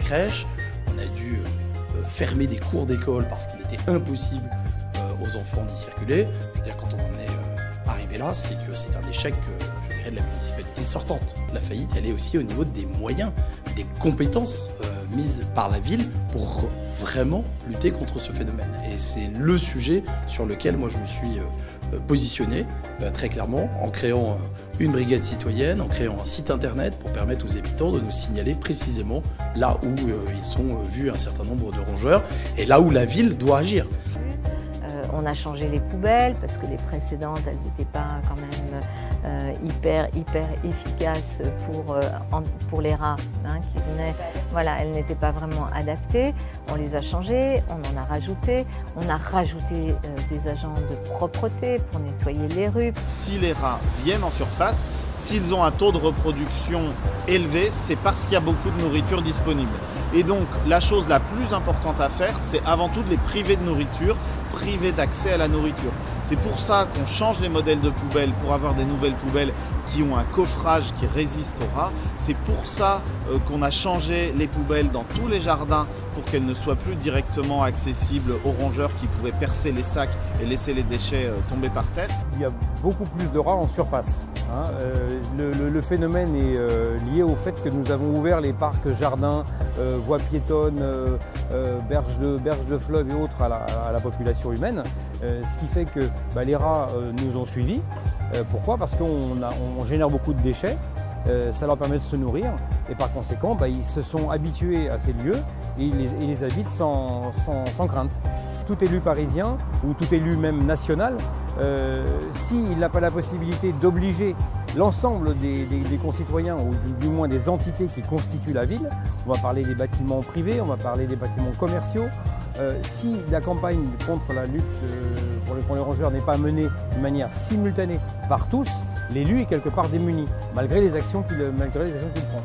crèches, on a dû fermer des cours d'école parce qu'il était impossible aux enfants d'y circuler. Je veux dire, quand on en est arrivé là, c'est que c'est un échec, je dirais, de la municipalité sortante. La faillite, elle est aussi au niveau des moyens, des compétences mises par la ville pour vraiment lutter contre ce phénomène. Et c'est le sujet sur lequel moi je me suis positionné très clairement en créant une brigade citoyenne, en créant un site internet pour permettre aux habitants de nous signaler précisément là où ils ont vu un certain nombre de rongeurs et là où la ville doit agir. On a changé les poubelles parce que les précédentes, elles n'étaient pas quand même hyper efficaces pour les rats qui venaient. Voilà, elles n'étaient pas vraiment adaptées. On les a changées, on en a rajouté. On a rajouté des agents de propreté pour nettoyer les rues. Si les rats viennent en surface, s'ils ont un taux de reproduction élevé, c'est parce qu'il y a beaucoup de nourriture disponible. Et donc, la chose la plus importante à faire, c'est avant tout de les priver de nourriture, priver d'accès à la nourriture. C'est pour ça qu'on change les modèles de poubelles pour avoir des nouvelles poubelles qui ont un coffrage qui résiste aux rats. C'est pour ça qu'on a changé les poubelles dans tous les jardins pour qu'elles ne soient plus directement accessibles aux rongeurs qui pouvaient percer les sacs et laisser les déchets tomber par terre. Il y a beaucoup plus de rats en surface. Le phénomène est lié au fait que nous avons ouvert les parcs, jardins, voies piétonnes, berges de fleuves et autres à la population humaine, ce qui fait que les rats nous ont suivis. Pourquoi? Parce qu'on génère beaucoup de déchets, ça leur permet de se nourrir et par conséquent ils se sont habitués à ces lieux et ils les habitent sans crainte. Tout élu parisien ou tout élu même national, s'il n'a pas la possibilité d'obliger l'ensemble des concitoyens ou du moins des entités qui constituent la ville, on va parler des bâtiments privés, on va parler des bâtiments commerciaux, si la campagne contre la lutte pour les rongeurs n'est pas menée de manière simultanée par tous, l'élu est quelque part démuni, malgré les actions qu'il prend.